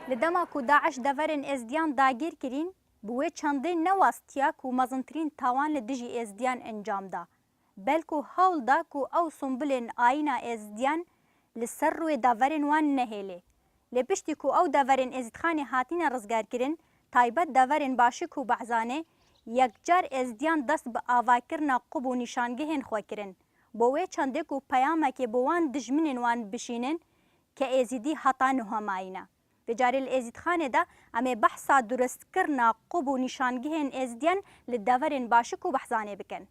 لدما کو داعش دورن ازدیان داگیر کرین بوی چندین نواستیا کو مزنترین تاوان لدجی ازدیان انجام دا بلکو هول دا کو او سنبلن آینا ازدیان لسر روی دورن وان نهیله لپشتی کو او دورن ازدخان هاتین رزگار کرن تایبت دورن باشی کو بعضانه یکجار ازدیان دست به آواکرنا قب و نشانگهن خوا کرن بوی چنده کو پیامه که بوان دجمنن وان بشینن که ازیدی حتانو هماینا بجاری الازدخانه دا اما بحثا درست کرنا قب و نشانگهن ازدیان لدورن باشی کو بحثانه بکن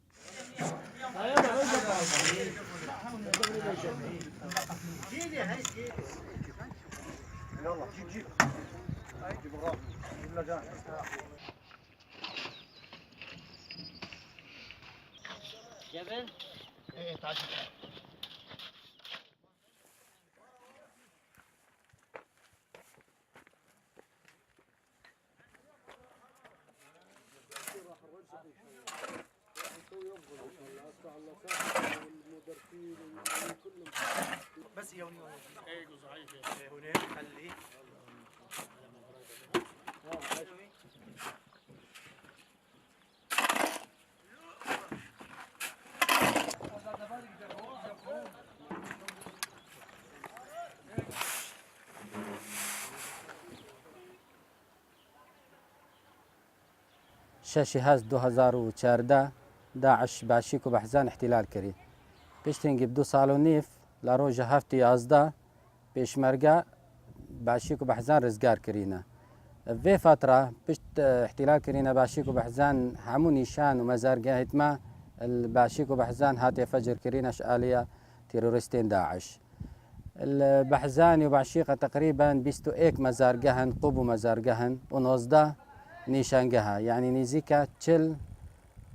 جبل؟ ايه تعال بس يا وني ايه صحيح ايه هنا خليه شاشي هاز 2014 داعش باشيك وبحزان احتلال كري بيشتنجي بدو سالو نيف لاروجا هفتي يازدا بيشمرقا باشيك وبحزان رزقار كرينا في فترة بيشت احتلال كرينا باشيك وبحزان همو نيشان ومزارقا هتما الباشيك وبحزان هاتي فجر كرينا شآلية تيرورستين داعش البحزان وبعشيقة تقريبا بيستو ايك مزارقهن قبو مزارقهن ونوزدا نيشانجها يعني نيزيكا تشل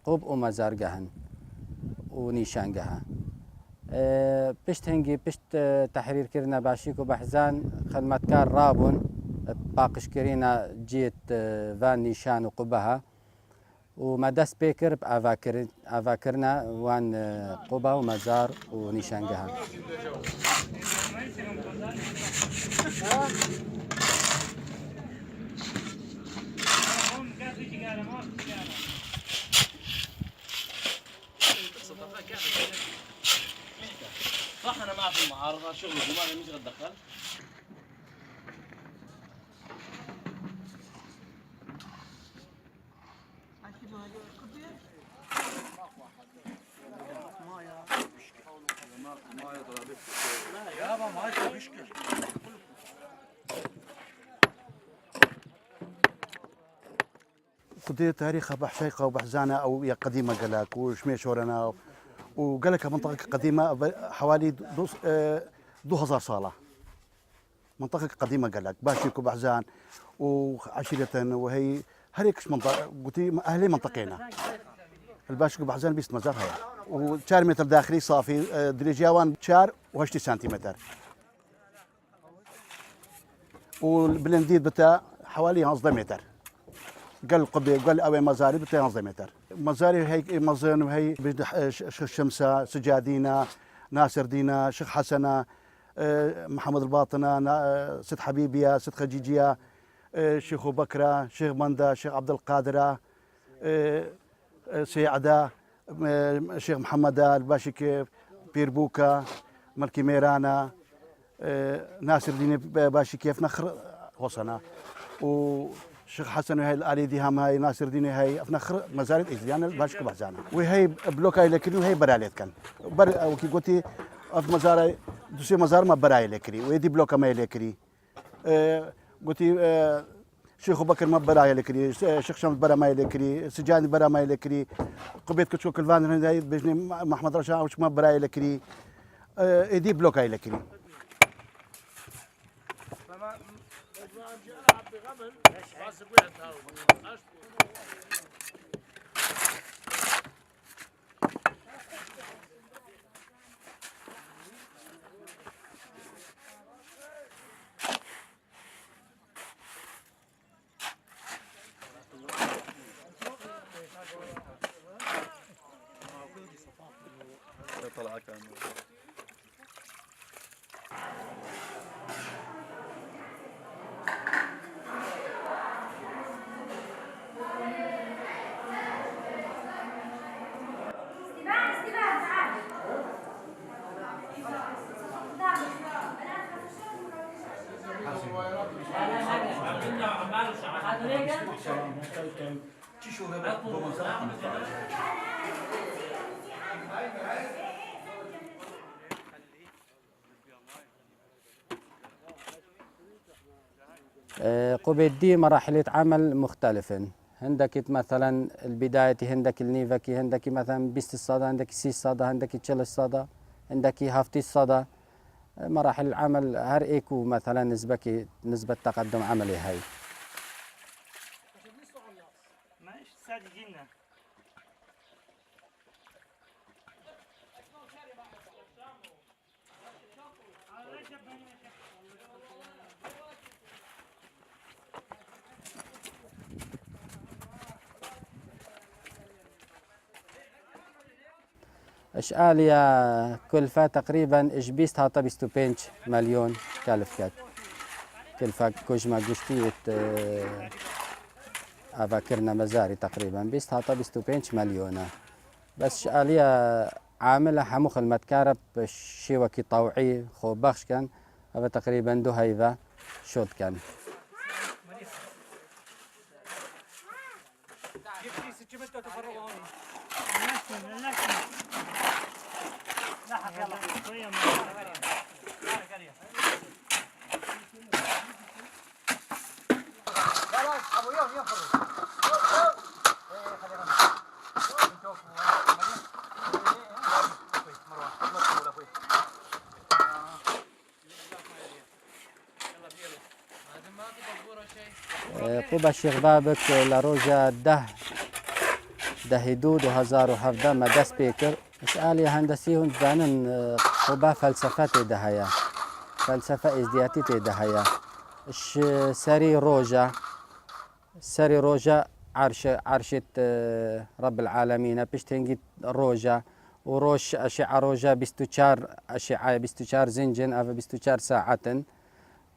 قب ومزارجهن ونيشانجها بشت هنجي بشت تحرير كرنا باشيك وبحزان خدمت كار رابون باقش كرينا جيت فان نيشان وقبها ومدس بيكر بأفاكرنا وان قبة ومزار ونيشانجها صح انا معي في المعارضه شغل وما مش اتدخل يابا ما في مشكله قضية تاريخها بحشيقة وبحزانة أو يا قديمة قالك وشميشورنا وقالك منطقة قديمة حوالي 2000 صالة منطقة قديمة قالك باشيك وبحزان وعشيرة وهي هريكش منطقة قلتي أهلي منطقينا الباشيك وبحزان بيست مزارها و4 متر داخلي صافي دريجيوان شار و8 سنتيمتر والبلنديد بتاع حوالي 11 متر قال قبي قال أوي مزاري بتاع 11 متر مزاري هي مزن وهي شيخ شمسة سجادينا ناصر دينا شيخ حسنة محمد الباطنة ست حبيبية ست خجيجية شيخ بكرة شيخ مندا شيخ عبد القادرة سيعدة شيخ محمد الباشي بير بوكا ملكي ميرانا ناصر ديني باشي كيف نخر وصنا وشيخ حسن وهي الآلي دي هم هاي ناصر ديني هاي أفنخر مزارد إزيان الباشي بحزانا وهي بلوكا لكري وهي براليت كان وكي قلتي أف مزار دوسي مزار ما براي لكري ويدي بلوكا ما لكري قلتي شيخ بكر ما براي لكري شيخ شمس برا ما لكري سجاني برا ما لكري قبيت كتشوك الفان هاي بجني محمد رشا وش ما براي لكري ايدي بلوكا لكري طلع كان قبيل دي مراحل عمل مختلفة. عندك مثلا البداية عندك النيفكي عندك مثلا 20 صدى عندك 6 صدى عندك 3 صدى عندك هافتي صدى. مراحل العمل هر ايكو مثلا نسبة تقدم عملي هاي. اشاليا كلفة تقريبا اجبيست هاتا 25 مليون كلفت. كلفة كوجما جشتيت افاكرنا مزاري تقريبا بيست هاتا 25 مليون. بس اشاليا عاملة حموخ المتكارب شيوكي طوعي خو بخش كان هذا تقريبا دو هيفا شوط كان. قوبا الشيخ بابك لروجا ده دود و1017 مدى سبيكر. اشاليا هندسي هون زانن قوبا فلسفات دهيا فلسفة ازدياتي دهيا. اش سري روجا عرشة رب العالمين بشتنجي روجا وروش أشعة روجا بستوشار أشعة بستوشار زنجن أو بستوشار ساعة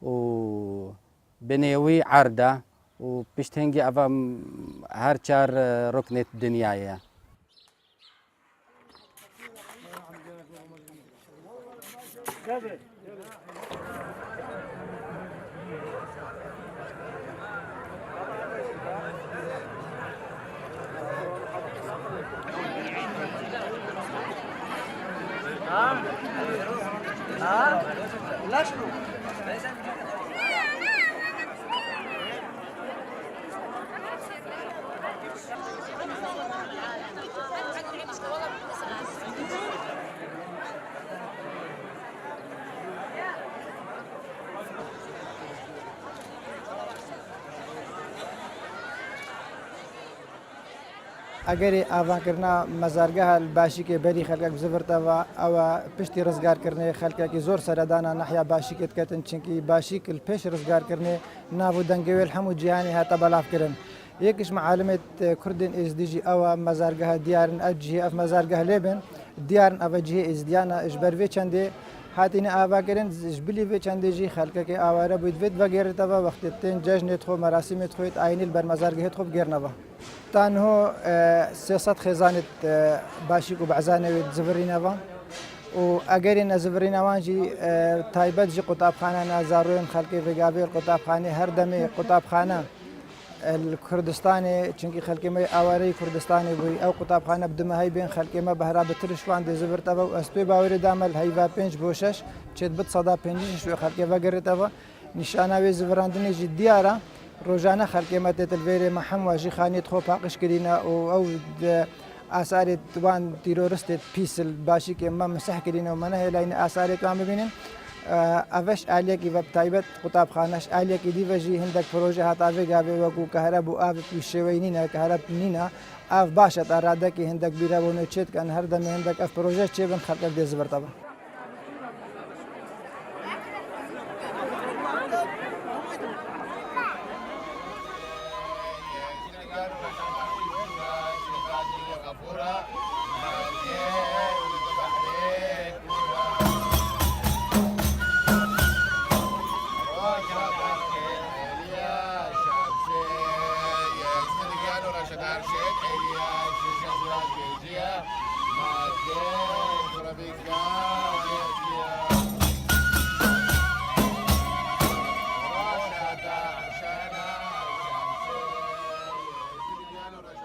وبنيوي عردة وبشتنجي أفا هرشار ركنة دنيايا. اگر آوان کرنا مزارگاه باشی که بری خلق بزرگتا و او پشتی رزگار کرنه خلق کی زور سردانا نحیا باشی که کتن چنکی باشی کل پیش رزگار کرنه نابو دنگویل حمو جهانی هاتا بلاف کرن. یکیش معلومات کردن از دیجی او مزارگاه دیارن اجی اف مزارگاه لبن دیارن او جه از دیانا اجبروی چنده هاتین آوا کرن جبلی و چنده جی خلق کی آواره بود ود وغیره تا وقت تن جشن خو مراسم خو عین بر مزارگاه خو گرنوا تانهو سياسة خزانة باشيك وبعزانة زفرينافا وأجرين زفرينافا جي تايبات جي قطاب خانة نازاروين خلقي في قابل قطاب خانة هردمي قطاب خانة الكردستاني چونكي خلقي ما أواري كردستاني بوي أو قطاب خانة بدما هاي بين خلقي ما بهرا بترشوان دي زفرتافا وأسبي باوري دامل هايفا بينج بوشش چيت بت صدا بينجش شوي خلقي فقرتافا نشاناوي زفراندني جي ديارة روزانه خلقی ما تلویری محم و جیخانیت خوب حقش کردینا او آثار توان تیروریست پیسل باشی که ما مسح کردینا و منه لین آثار کام ببینیم. اوش آلیه کی وب تایبت قطاب خانش آلیه کی دیوژی هندک پروژه هاتاوی گاوی و کو کهرب و آب پیشوینی نه کهرب نینا آب باشد اراده کی هندک بیرا و نچت کن هر دم هندک اف پروژه چه بن خلق دیز برتابه.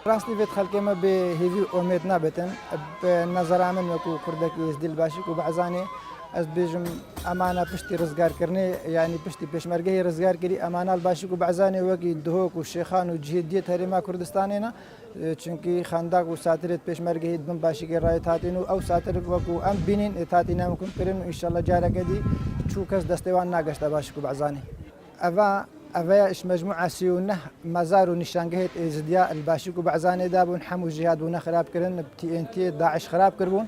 راستی وید خلک ما به هیوی امید نبتن به نظر من وکو کردکی از دل باشی کو بعضانی از بیجم امانه پشتی رزگار کرنه یعنی پشتی پیشمرگی رزگار کری امانه باشی کو بعضانی وکی دهوک و شیخان و جهادیت هریما کردستانی نه چونکی خانداق و ساترت پیشمرگی دم باشی که رای تاتینو او ساتر وکو ام بینین تاتینا ممکن کرن ان شاء الله جاره کدی چوکس دستوان ناگشت باشی کو بعضانی أفا إش مجموعة سيونه مزار ونشانجهت إزدياء الباشيكو بعزاني دابون حمو جهاد ونخراب كرن TNT داعش خراب كربون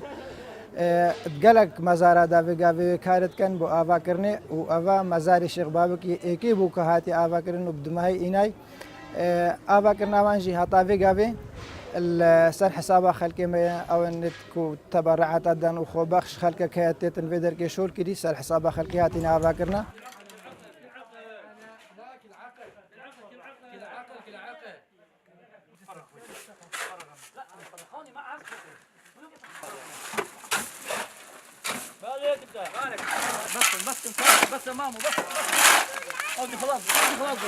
تقلق مزار دافي قافي كارت كان بو آفا كرني وآفا مزار الشيخ بابك إيكي بو كهاتي آفا كرن وبدمهي إناي آفا كرنا وانجي هطافي قافي السر حسابها خلقي او انكو تبرعات دان وخو بخش خلقك كياتي تنفيدر كي شول كدي سر حسابها خلقي هاتينا آفا كرنا بس يا مامو بس خلاص خلاص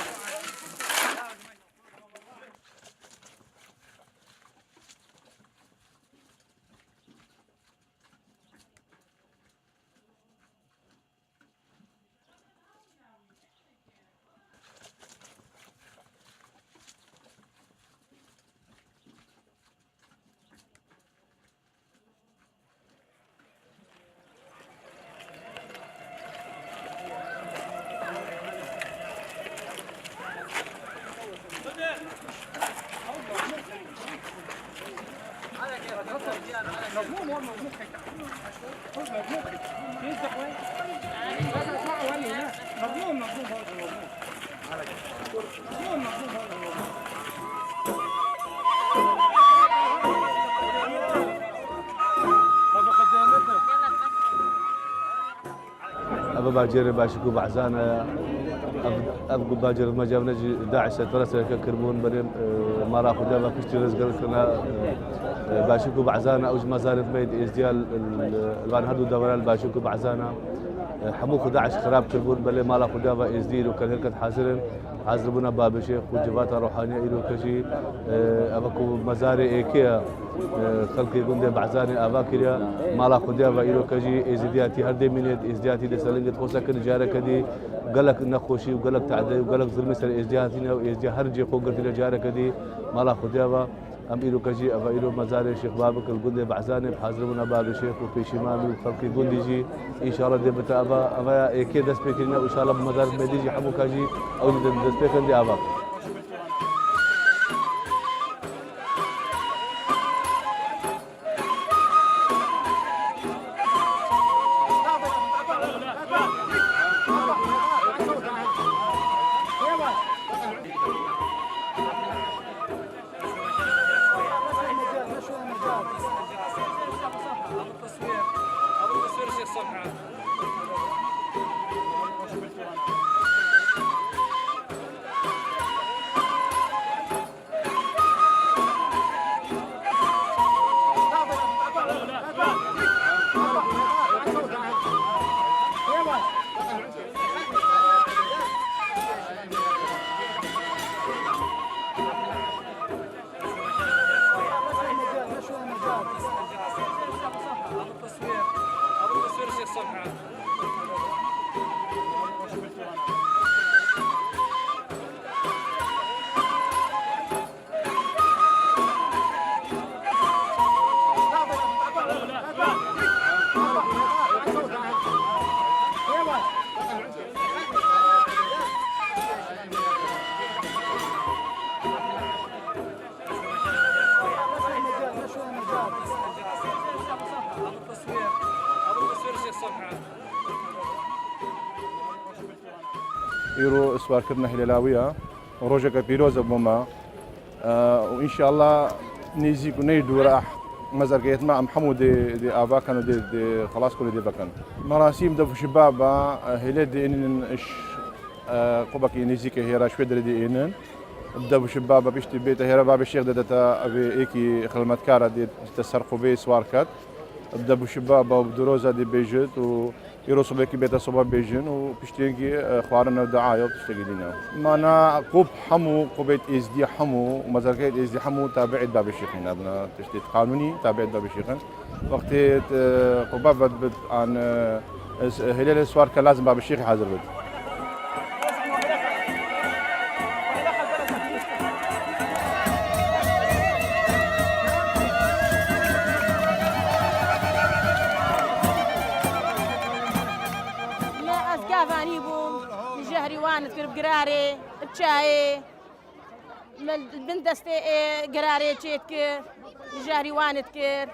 أبا باجر باشكو بعزانا أبقى باجر ما جاب نجي داعش ترسل كربون بريم ما راح دابا كشتي رزق كنا باشكو بعزانا أوج ما زالت ميد إزديال الوان هدو دوران باشكو بعزانا حموك داعش خراب كربون بلي ما راح دابا إزديل وكان هيك حاضرين حاضربونا باب الشيخ وجباتها روحانية إلو كشي أبكو مزاري إيكيا خلقي قندي بعزاني أباكريا مالا خديابا إلو كجي إزدياتي هردي منيت إزدياتي دي سلنجت خوسا كن جارك دي قالك نخوشي وقالك تعدي وقالك ظلمي سر إزدياتينا وإزديا هرجي خوقتي لجارك دي مالا خديابا أم إلو كجي أبا إلو مزاري الشيخ بابك القندي بعزاني بحاضربونا باب الشيخ وفي شمامي وخلقي قندي جي إن شاء الله دي بتا أبا إيكي دس بيكرنا وإن شاء الله بمزار ميديجي حمو كاجي أو دس بيكرن دي أباك يرو اسوار كرنا هلالوية وروجك بيروز بوما وان شاء الله نيزي كوني دورا مزرقيت مع محمود دي ابا كانوا دي خلاص كل دي بكن مراسيم دف شباب هلاد دي ان اش قبك نيزيك هي شوي دي ان بدأ شباب بيشتي بيت هي باب الشيخ دتا ابي ايكي خدمت كارا دي تسرقوا بي سواركات بدأ شباب وبدروزا دي بيجت يرو صبيكي بيتا صبا بيجن وبشتينكي خوارنا دعاية وتشتغلينا معنا قوب حمو قوبيت إزدي حمو ومزاركيت إزدي حمو تابعت باب الشيخين أبنا تشتيت قانوني تابعت باب الشيخين وقت قبابة عن هلال السوار كان لازم باب الشيخ حاضر بد كافاني بوم جهري وانت كرب قراري بشاي البنت دستي قراري تشيتك جهري وانت كر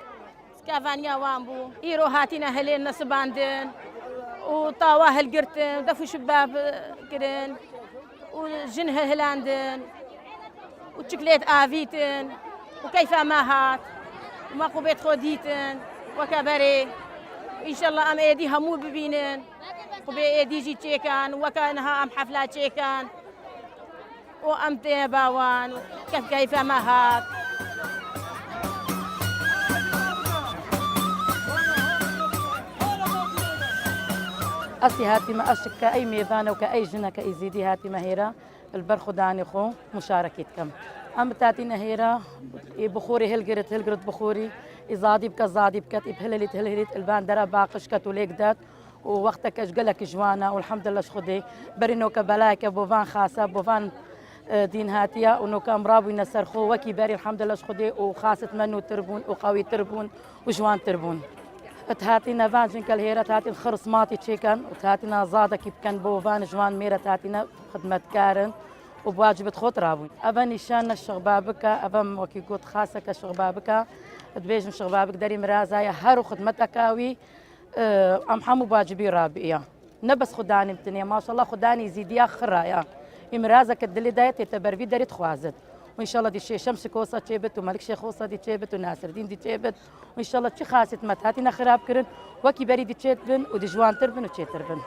كافانيا وامبو ايرو هاتينا هلين نصباندن وطاواه القرتن دفو شباب كرن وجنه هلاندن وشكليت افيتن وكيف ما هات وما قبيت خوديتن وكبري ان شاء الله ام ايدي همو ببينن قبي ديجي تشيكان وكانها ام حفلات تشيكان وام تيباوان كيف ما هات أسي هاتي ما أشك كأي ميزان وكأي جنة كأي زيدي هاتي مهيرة البرخو داني خو مشاركتكم أم تاتينا هيرة بخوري هلقرت بخوري إزادي بك زادي بكت هللت البان درا باقش كتوليك دات ووقتك أشقلك جوانا والحمد لله شخدي برينو كبلاك بوفان خاصة بوفان دين هاتيا ونوكا مرابي نسرخو وكي باري الحمد لله شخدي وخاصة منو تربون وقوي تربون وجوان تربون تهاتينا فانجن كالهيرة تهاتين خرص ماتي تشيكن وتهاتينا زادة كيف كان بوفان جوان ميرة تهاتينا خدمة كارن وبواجبة خوت رابون أبا نشان الشغبابك أبا وكي قلت خاصة كشغبابك تبيجن شغبابك داري مرازايا هارو خدمتكاوي أم حمو باجبي رابية نبس خداني متنيا ما شاء الله خداني زيديا خرايا إمرازك الدلي دايت يتبربي داري تخوازت وإن شاء الله دي شي شمس كوسة تشيبت وملك شيخ وصة دي تشيبت وناصر دين دي تشيبت وإن شاء الله تشي خاصت متهاتنا خراب كرن وكي بري دي تشيتبن ودي جوان تربن وتشي تربن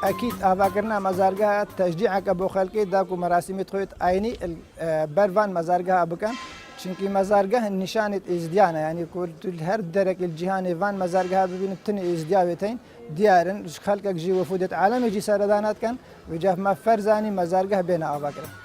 اكيد افاكرنا مزارجها تشجيعك ابو خلقي داكو مراسم خويت عيني برفان مزارجها بكن چونکی مزارگاه نشانت ازدیانه یعنی کل هر درک الجهانی وان مزارگاه ببینید تنی ازدیاوتین دیارن خلق جی وفودت عالم جی سردانات کن و جاف ما فرزانی مزارگاه بین آباکر